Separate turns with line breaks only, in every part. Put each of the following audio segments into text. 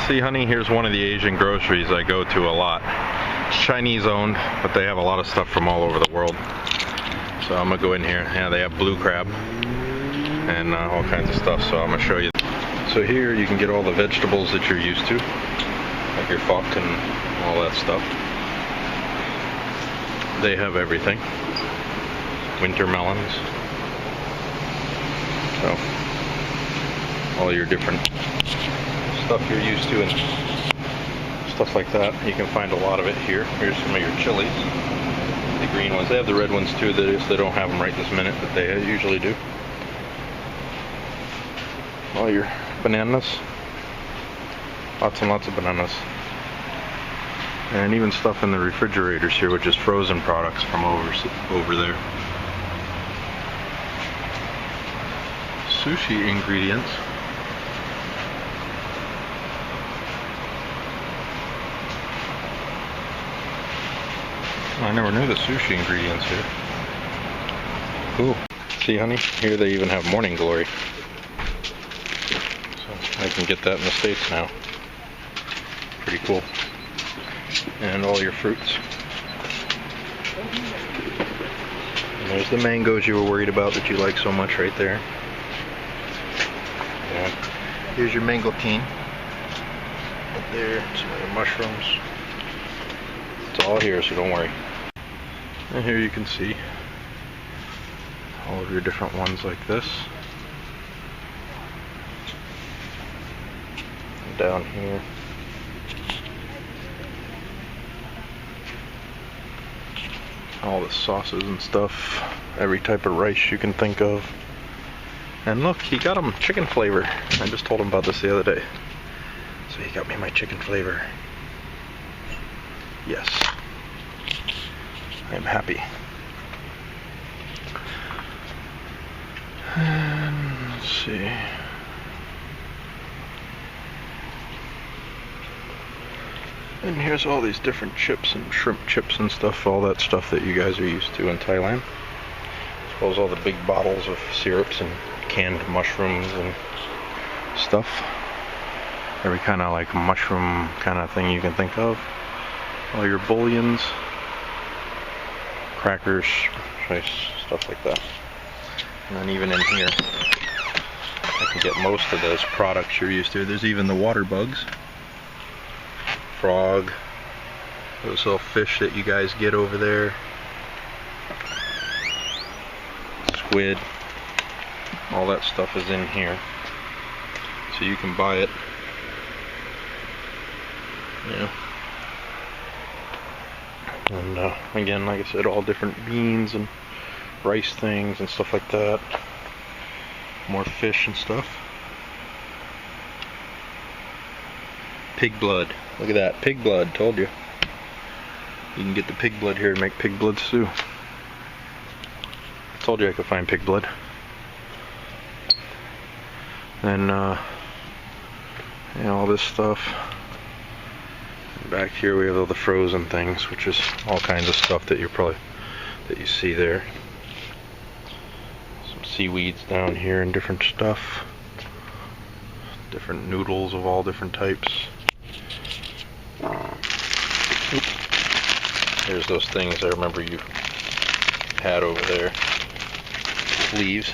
See, honey, here's one of the Asian groceries I go to a lot. It's Chinese owned, but they have a lot of stuff from all over the world. So I'm gonna go in here. Yeah, they have blue crab and all kinds of stuff, so I'm gonna show you. So here you can get all the vegetables that you're used to, like your pho and all that stuff. They have everything. Winter melons. So all your different stuff you're used to and stuff like that. You can find a lot of it here. Here's some of your chilies. The green ones. They have the red ones too. They don't have them right this minute, but they usually do. All your bananas. Lots and lots of bananas. And even stuff in the refrigerators here, which is frozen products from over there. Sushi ingredients. I never knew the sushi ingredients here. Cool. See, honey, here they even have morning glory. So I can get that in the States now. Pretty cool. And all your fruits. And there's the mangoes you were worried about that you like so much right there. And here's your mango cane. Up there, some other mushrooms. It's all here, so don't worry. And here you can see all of your different ones like this. And down here. All the sauces and stuff. Every type of rice you can think of. And look, he got him chicken flavor. I just told him about this the other day. So he got me my chicken flavor. Yes. I am happy. And let's see. And here's all these different chips and shrimp chips and stuff, all that stuff that you guys are used to in Thailand. As well as all the big bottles of syrups and canned mushrooms and stuff. Every kind of like mushroom kind of thing you can think of. All your bouillons, crackers, stuff like that. And then even in here, I can get most of those products you're used to. There's even the water bugs, frog, those little fish that you guys get over there, squid, all that stuff is in here. So you can buy it, yeah. And again, like I said, all different beans and rice things and stuff like that. More fish and stuff. Pig blood. Look at that. Pig blood. Told you. You can get the pig blood here and make pig blood stew. Told you I could find pig blood. And all this stuff. Back here we have all the frozen things, which is all kinds of stuff that you see there. Some seaweeds down here and different stuff. Different noodles of all different types. There's those things I remember you had over there. Leaves.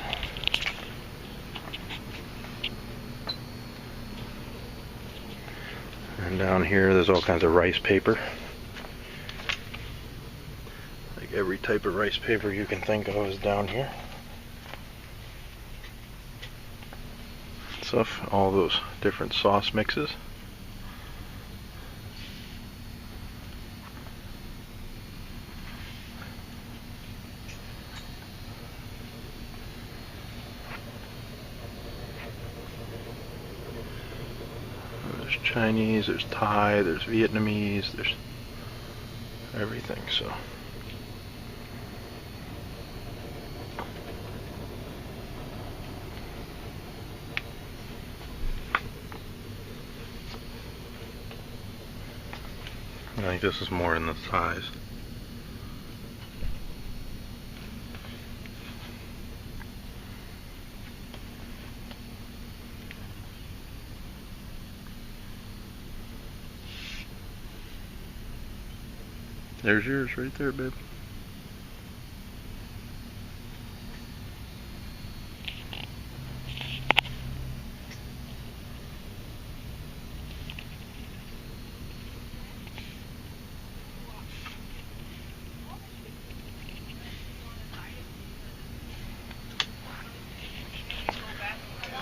And down here there's all kinds of rice paper. Like every type of rice paper you can think of is down here. Stuff, all those different sauce mixes. There's Chinese, there's Thai, there's Vietnamese, there's everything, so. I think this is more in the Thais. There's yours right there, babe.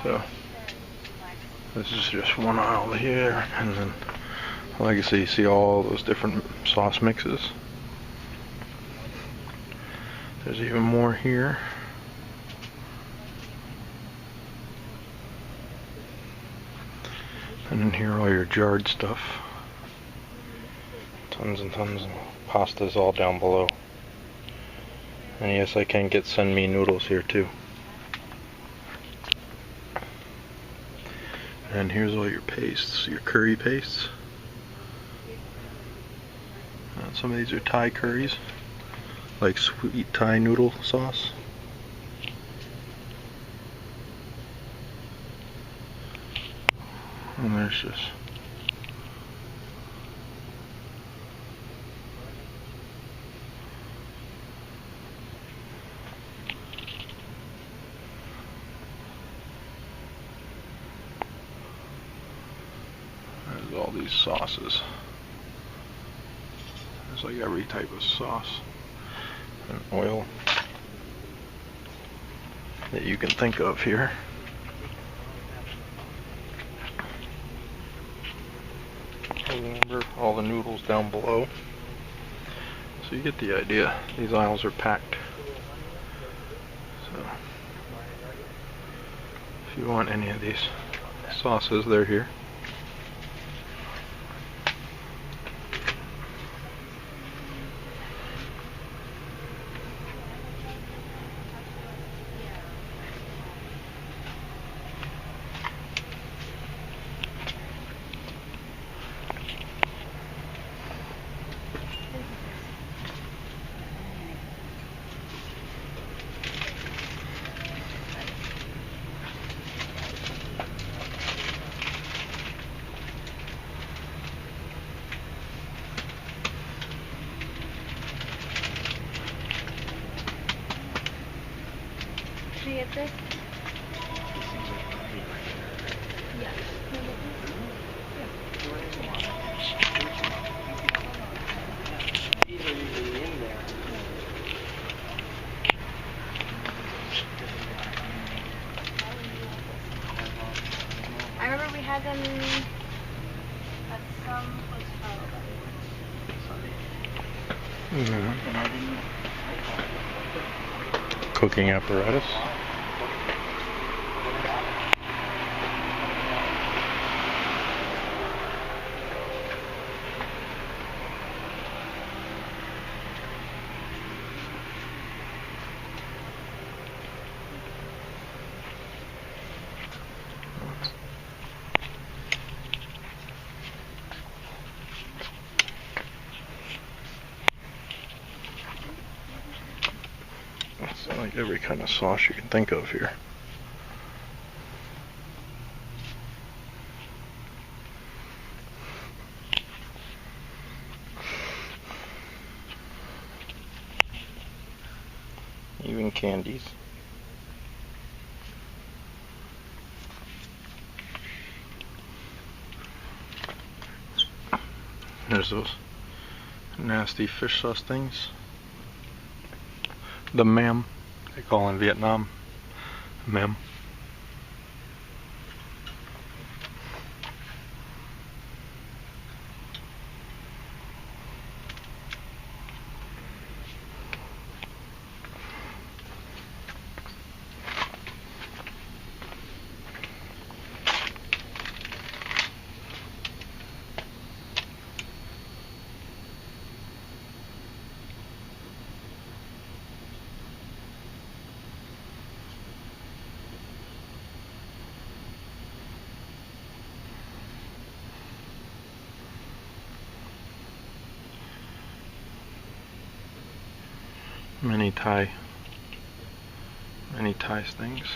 So this is just one aisle here, and then like I say, you see all those different sauce mixes. There's even more here. And then here all your jarred stuff. Tons and tons of pastas all down below. And yes, I can get send me noodles here too. And here's all your pastes, your curry pastes. Some of these are Thai curries, like sweet Thai noodle sauce. And there's just all these sauces. There's like every type of sauce and oil that you can think of here. Remember all the noodles down below. So you get the idea. These aisles are packed. So if you want any of these sauces, they're here.
Should you get this? Yeah.
These are usually in there.
I remember we had them at some hotel.
Cooking apparatus. It's like every kind of sauce you can think of here. Even candies. There's those nasty fish sauce things. The mam, they call in Vietnam. Mam. Many Thai things.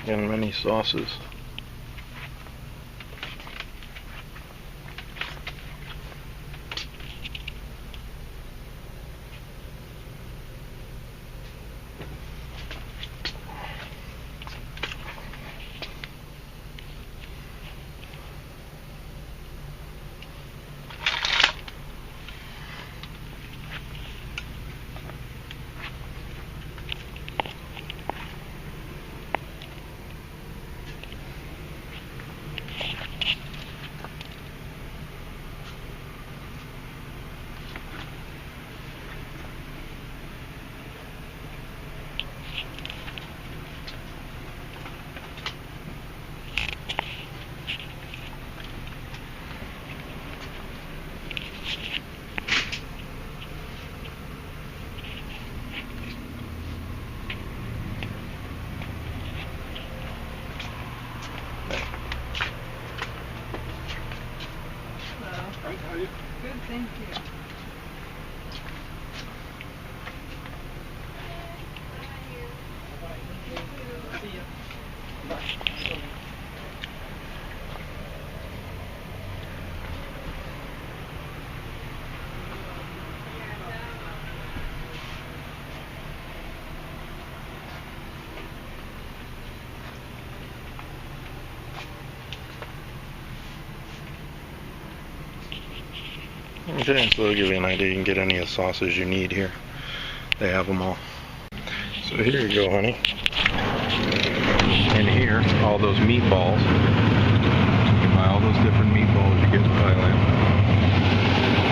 Again, many sauces.
Good, thank you.
Okay, so they'll give you an idea. You can get any of the sauces you need here. They have them all. So here you go, honey. And here, all those meatballs. You can buy all those different meatballs you get in Thailand.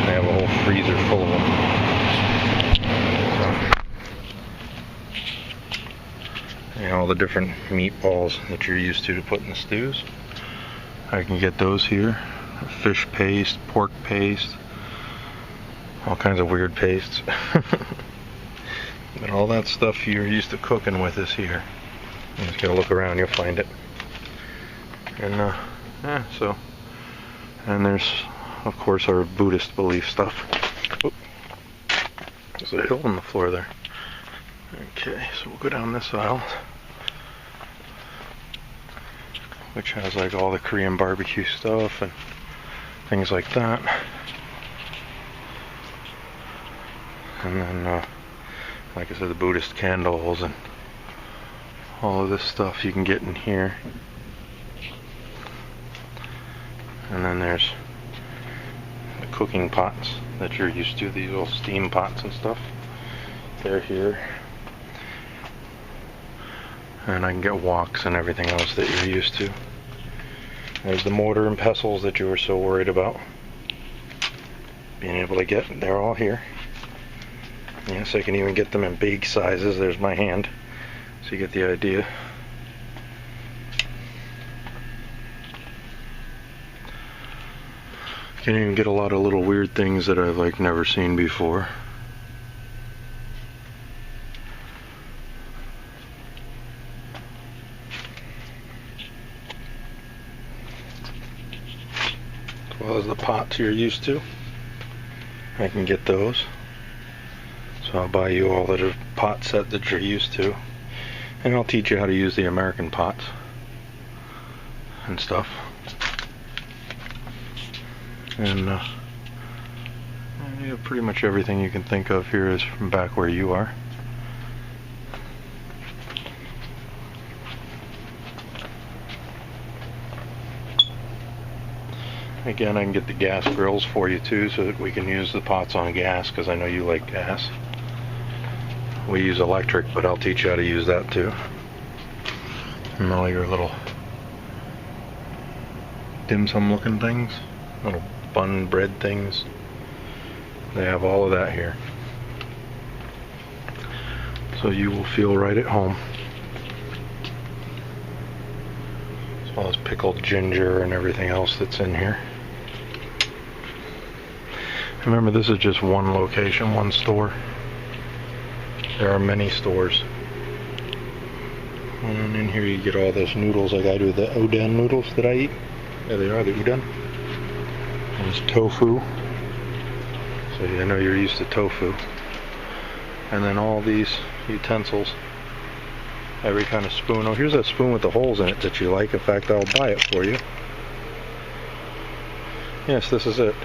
They have a whole freezer full of them. So, and all the different meatballs that you're used to put in the stews. I can get those here. Fish paste, pork paste, all kinds of weird pastes. But all that stuff you're used to cooking with is here. You just gotta look around, you'll find it. And yeah, so, and there's of course our Buddhist belief stuff. Oop. There's a hill on the floor there. Okay, so we'll go down this aisle, which has like all the Korean barbecue stuff and things like that. And then like I said, the Buddhist candles and all of this stuff you can get in here. And then there's the cooking pots that you're used to, these little steam pots and stuff. They're here. And I can get woks and everything else that you're used to. There's the mortar and pestles that you were so worried about being able to get. They're all here. Yes, I can even get them in big sizes. There's my hand, so you get the idea. You can even get a lot of little weird things that I've like never seen before. As well as the pots you're used to. I can get those. So I'll buy you all the pot set that you're used to. And I'll teach you how to use the American pots and stuff. And you have pretty much everything you can think of here is from back where you are. Again, I can get the gas grills for you too, so that we can use the pots on gas, because I know you like gas. We use electric, but I'll teach you how to use that too. And all your little dim sum looking things, little bun bread things, they have all of that here. So you will feel right at home. As well as pickled ginger and everything else that's in here. Remember, this is just one location, one store. There are many stores. And in here you get all those noodles like I do, the udon noodles that I eat. There they are, the udon. There's tofu. So I know you're used to tofu. And then all these utensils Every kind of spoon. Oh, here's that spoon with the holes in it that you like. In fact, I'll buy it for you. Yes, this is it.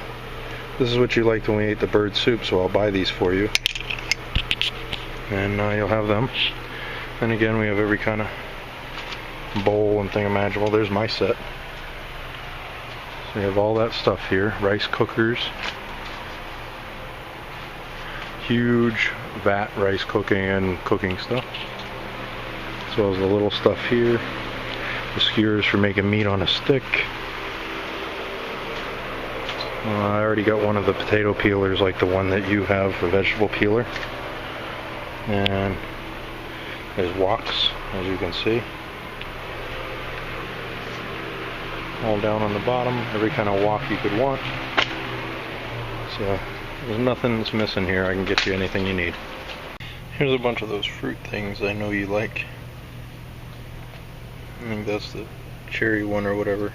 This is what you liked when we ate the bird soup, so I'll buy these for you. And you'll have them. And again, we have every kind of bowl and thing imaginable. There's my set. So we have all that stuff here. Rice cookers. Huge vat rice cooking and cooking stuff. As well as the little stuff here. The skewers for making meat on a stick. I already got one of the potato peelers like the one that you have, a vegetable peeler. And there's woks, as you can see. All down on the bottom, every kind of wok you could want. So there's nothing that's missing here. I can get you anything you need. Here's a bunch of those fruit things I know you like. I think that's the cherry one or whatever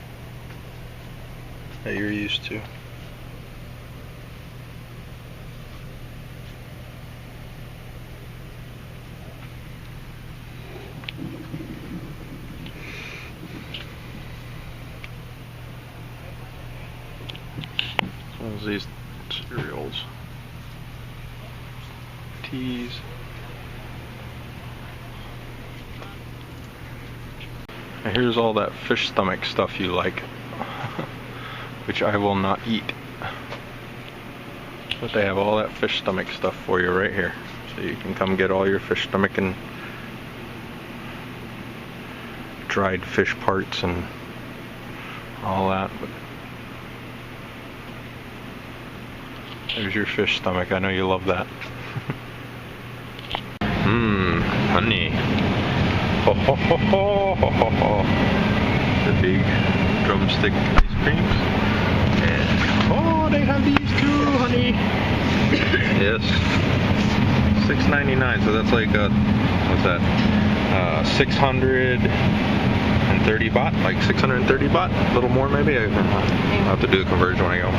that you're used to. These cereals, teas, and here's all that fish stomach stuff you like, which I will not eat, but they have all that fish stomach stuff for you right here, so you can come get all your fish stomach and dried fish parts and all that. But there's your fish stomach. I know you love that. Honey. Ho ho ho ho ho ho ho. The big drumstick ice creams. And oh, they have these too, honey. Yes. $6.99. So that's like what's that? 630 baht, like 630 baht, a little more maybe. I'll have to do the conversion when I go.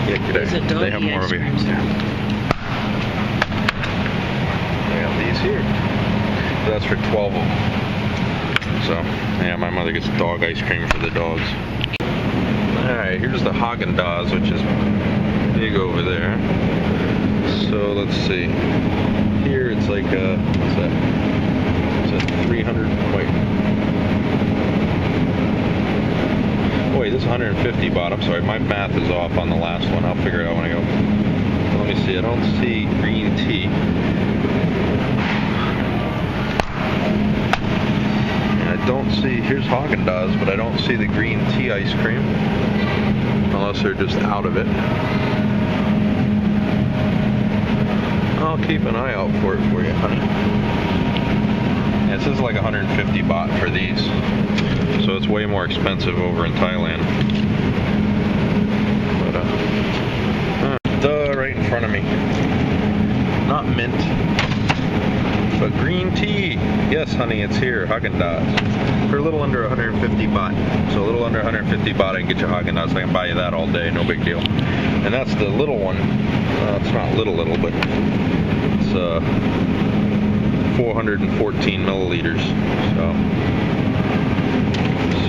They have more over here. They have these here. So that's for 12 of them. So yeah, my mother gets dog ice cream for the dogs. Alright, here's the Haagen-Dazs, which is big over there. So let's see. Here it's like what's that? It's a 300. Wait, this is 150 baht. I'm sorry, my math is off on the last one. I'll figure it out when I go. Let me see. I don't see green tea. And I don't see. Here's Haagen-Dazs, but I don't see the green tea ice cream, unless they're just out of it. I'll keep an eye out for it for you, honey. Yeah, this is like 150 baht for these. So it's way more expensive over in Thailand. But, right in front of me. Not mint, but green tea. Yes, honey, it's here. Haagen-Dazs. For a little under 150 baht. So a little under 150 baht, I can get you Haagen-Dazs. I can buy you that all day, no big deal. And that's the little one. It's not little, but it's 414 milliliters. So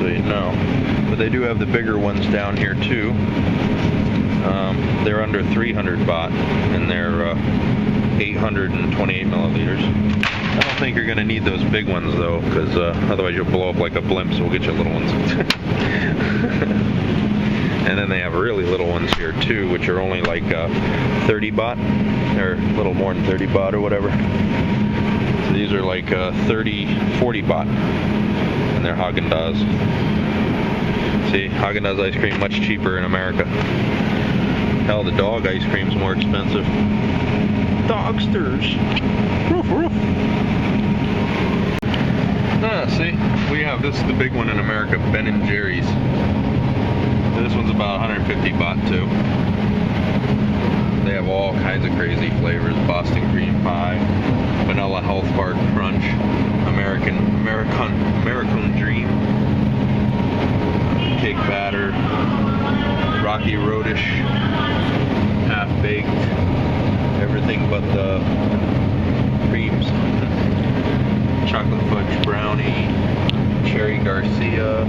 you know. But they do have the bigger ones down here too. They're under 300 baht and they're 828 milliliters. I don't think you're going to need those big ones though, because otherwise you'll blow up like a blimp, so we'll get you little ones. And then they have really little ones here too, which are only like 30 baht, or a little more than 30 baht or whatever. So these are like 40 baht, and they're Haagen-Dazs. See, Haagen-Dazs ice cream much cheaper in America. Hell, the dog ice cream's more expensive. Dogsters. Roof, roof. See, we have, this is the big one in America, Ben & Jerry's. This one's about 150 baht too. They have all kinds of crazy flavors: Boston cream pie, vanilla health bar crunch, American dream, cake batter, Rocky Roadish, half baked, everything but the creams. chocolate fudge brownie, cherry Garcia,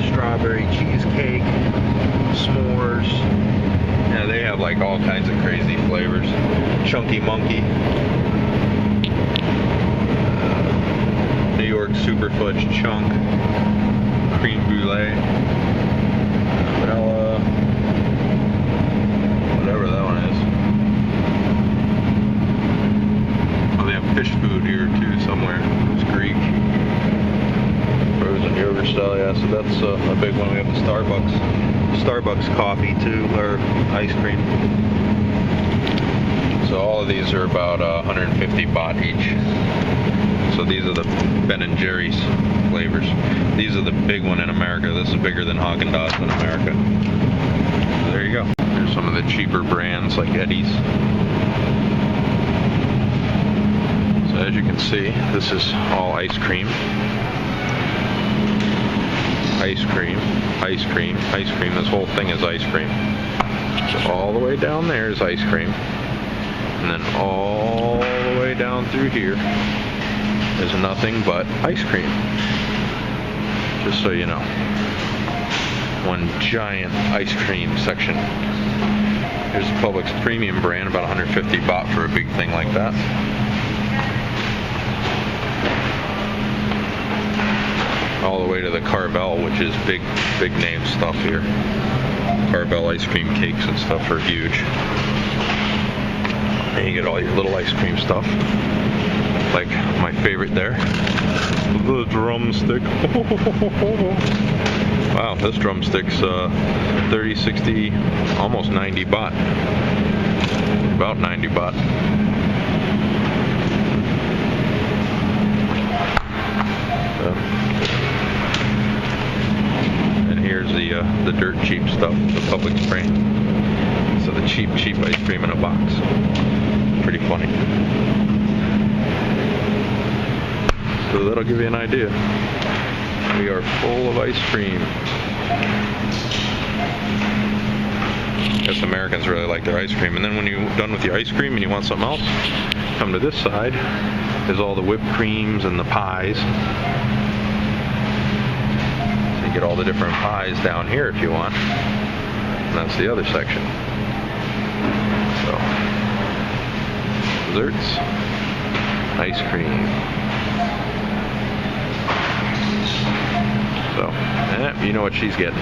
strawberry cheesecake, s'mores. Yeah, they have like all kinds of crazy flavors. Chunky Monkey, New York Super Fudge Chunk, cream brulee, vanilla, whatever that one is. Oh, they have fish food here too somewhere. It's Greek. Frozen yogurt style, yeah, so that's a big one. We have the Starbucks coffee too, or ice cream. So all of these are about 150 baht each. So these are the Ben & Jerry's flavors. These are the big one in America. This is bigger than Haagen-Dazs in America. So there you go. Here's some of the cheaper brands like Eddie's. So as you can see, this is all ice cream. Ice cream, ice cream, ice cream. This whole thing is ice cream. So all the way down there is ice cream. And then all the way down through here is nothing but ice cream. Just so you know. One giant ice cream section. Here's Publix premium brand, about 150 baht for a big thing like that. All the way to the Carvel, which is big name stuff here. Carvel ice cream cakes and stuff are huge. And you get all your little ice cream stuff. Like my favorite there, the drumstick. Wow, this drumstick's 30, 60, almost 90 baht. About 90 baht. And here's the dirt cheap stuff, the Publix brand. So the cheap ice cream in a box. Pretty funny. So that'll give you an idea. We are full of ice cream. I guess Americans really like their ice cream. And then when you're done with your ice cream and you want something else, come to this side. There's all the whipped creams and the pies. So you get all the different pies down here if you want. And that's the other section. So, desserts, ice cream. So, you know what she's getting.